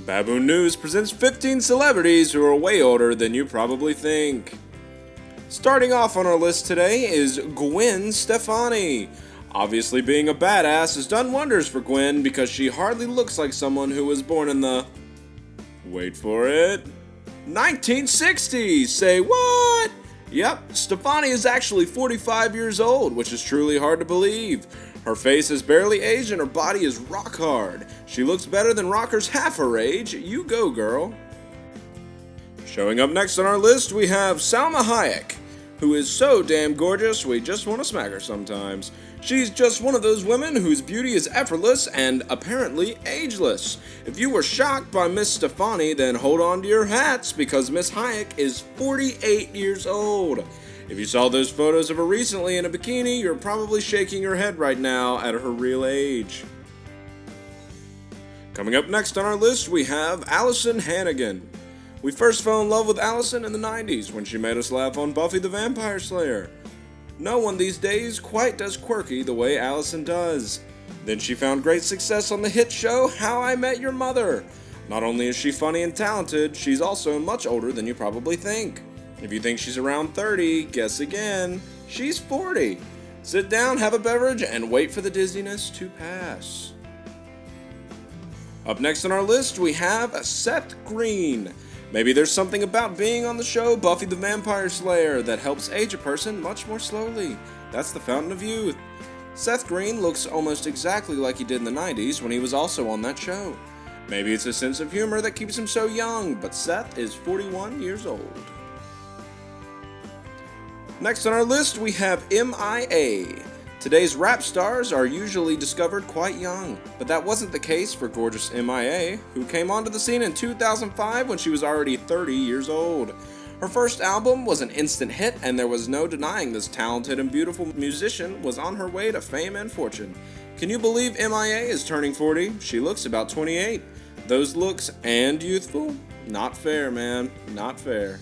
Baboon News presents 15 celebrities who are way older than you probably think. Starting off on our list today is Gwen Stefani. Obviously, being a badass has done wonders for Gwen because she hardly looks like someone who was born in the... wait for it... 1960s! Say what? Yep, Stefani is actually 45 years old, which is truly hard to believe. Her face is barely aged and her body is rock hard. She looks better than rockers half her age. You go, girl. Showing up next on our list, we have Salma Hayek, who is so damn gorgeous we just want to smack her sometimes. She's just one of those women whose beauty is effortless and apparently ageless. If you were shocked by Miss Stefani, then hold on to your hats because Miss Hayek is 48 years old. If you saw those photos of her recently in a bikini, you're probably shaking your head right now at her real age. Coming up next on our list, we have ALYSON HANNIGAN. We first fell in love with ALYSON in the 90s when she made us laugh on Buffy the Vampire Slayer. No one these days quite does quirky the way ALYSON does. Then she found great success on the hit show How I Met Your Mother. Not only is she funny and talented, she's also much older than you probably think. If you think she's around 30, guess again. She's 40. Sit down, have a beverage, and wait for the dizziness to pass. Up next on our list, we have Seth Green. Maybe there's something about being on the show Buffy the Vampire Slayer that helps age a person much more slowly. That's the fountain of youth. Seth Green looks almost exactly like he did in the 90s when he was also on that show. Maybe it's a sense of humor that keeps him so young, but Seth is 41 years old. Next on our list, we have MIA. Today's rap stars are usually discovered quite young, but that wasn't the case for gorgeous MIA, who came onto the scene in 2005 when she was already 30 years old. Her first album was an instant hit, and there was no denying this talented and beautiful musician was on her way to fame and fortune. Can you believe MIA is turning 40? She looks about 28. Those looks and youthful? Not fair, man. Not fair.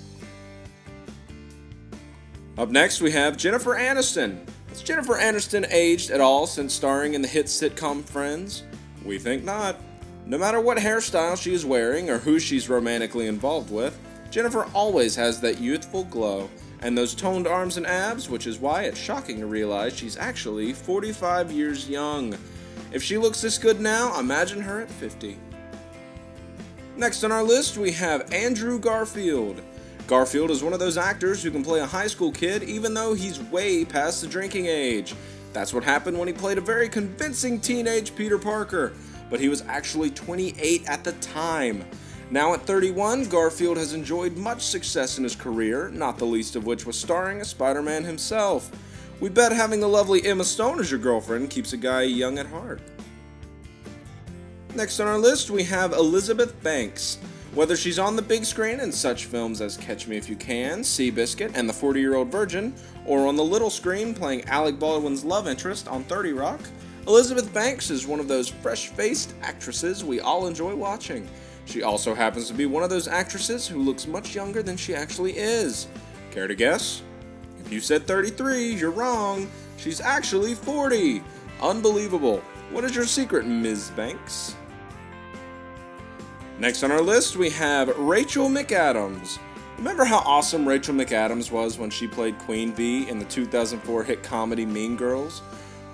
Up next, we have Jennifer Aniston. Has Jennifer Aniston aged at all since starring in the hit sitcom Friends? We think not. No matter what hairstyle she is wearing or who she's romantically involved with, Jennifer always has that youthful glow and those toned arms and abs, which is why it's shocking to realize she's actually 45 years young. If she looks this good now, imagine her at 50. Next on our list, we have Andrew Garfield. Garfield is one of those actors who can play a high school kid even though he's way past the drinking age. That's what happened when he played a very convincing teenage Peter Parker, but he was actually 28 at the time. Now at 31, Garfield has enjoyed much success in his career, not the least of which was starring as Spider-Man himself. We bet having the lovely Emma Stone as your girlfriend keeps a guy young at heart. Next on our list, we have Elizabeth Banks. Whether she's on the big screen in such films as Catch Me If You Can, Seabiscuit, and The 40-Year-Old Virgin, or on the little screen playing Alec Baldwin's love interest on 30 Rock, Elizabeth Banks is one of those fresh-faced actresses we all enjoy watching. She also happens to be one of those actresses who looks much younger than she actually is. Care to guess? If you said 33, you're wrong. She's actually 40. Unbelievable. What is your secret, Ms. Banks? Next on our list, we have Rachel McAdams. Remember how awesome Rachel McAdams was when she played Queen Bee in the 2004 hit comedy Mean Girls?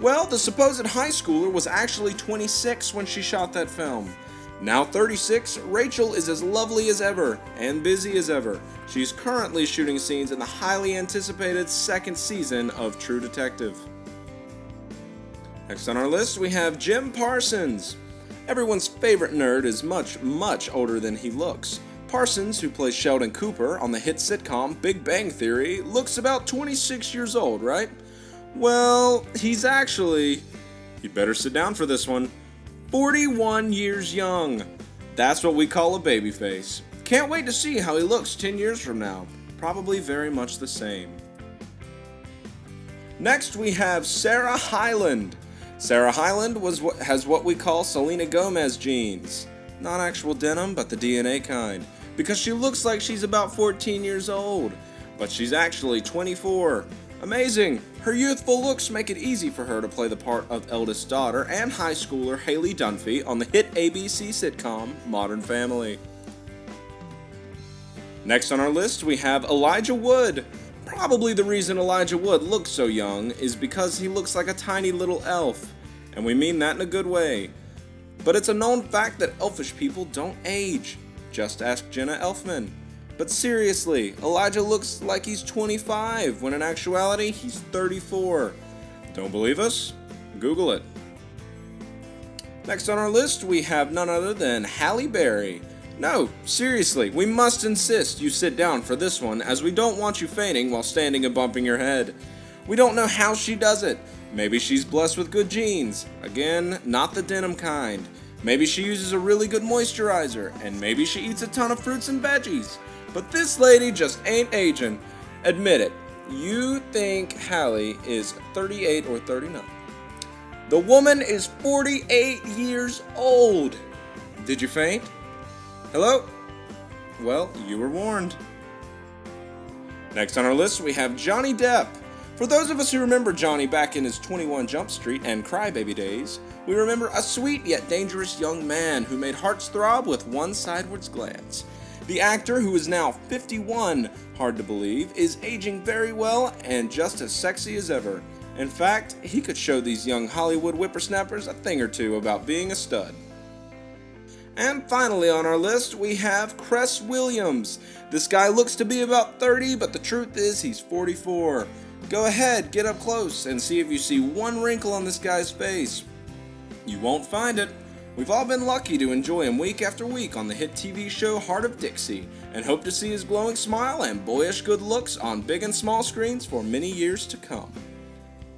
Well, the supposed high schooler was actually 26 when she shot that film. Now 36, Rachel is as lovely as ever and busy as ever. She's currently shooting scenes in the highly anticipated second season of True Detective. Next on our list, we have Jim Parsons. Everyone's favorite nerd is much, much older than he looks. Parsons, who plays Sheldon Cooper on the hit sitcom Big Bang Theory, looks about 26 years old, right? Well, he's actually, you'd better sit down for this one, 41 years young. That's what we call a baby face. Can't wait to see how he looks 10 years from now. Probably very much the same. Next, we have Sarah Hyland. Sarah Hyland has what we call Selena Gomez genes. Not actual denim, but the DNA kind. Because she looks like she's about 14 years old. But she's actually 24. Amazing! Her youthful looks make it easy for her to play the part of eldest daughter and high schooler Haley Dunphy on the hit ABC sitcom Modern Family. Next on our list, we have Elijah Wood. Probably the reason Elijah Wood looks so young is because he looks like a tiny little elf, and we mean that in a good way. But it's a known fact that elfish people don't age. Just ask Jenna Elfman. But seriously, Elijah looks like he's 25, when in actuality, he's 34. Don't believe us? Google it. Next on our list, we have none other than Halle Berry. No, seriously, we must insist you sit down for this one, as we don't want you fainting while standing and bumping your head. We don't know how she does it. Maybe she's blessed with good genes. Again, not the denim kind. Maybe she uses a really good moisturizer, and maybe she eats a ton of fruits and veggies. But this lady just ain't aging. Admit it, you think Halle is 38 or 39. The woman is 48 years old. Did you faint? Hello? Well, you were warned. Next on our list, we have Johnny Depp. For those of us who remember Johnny back in his 21 Jump Street and Crybaby days, we remember a sweet yet dangerous young man who made hearts throb with one sidewards glance. The actor, who is now 51, hard to believe, is aging very well and just as sexy as ever. In fact, he could show these young Hollywood whippersnappers a thing or two about being a stud. And finally on our list, we have Cress Williams. This guy looks to be about 30, but the truth is he's 44. Go ahead, get up close, and see if you see one wrinkle on this guy's face. You won't find it. We've all been lucky to enjoy him week after week on the hit TV show Heart of Dixie, and hope to see his glowing smile and boyish good looks on big and small screens for many years to come.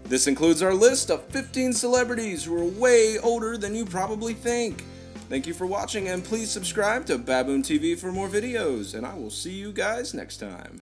This includes our list of 15 celebrities who are way older than you probably think. Thank you for watching, and please subscribe to Baboon TV for more videos, and I will see you guys next time.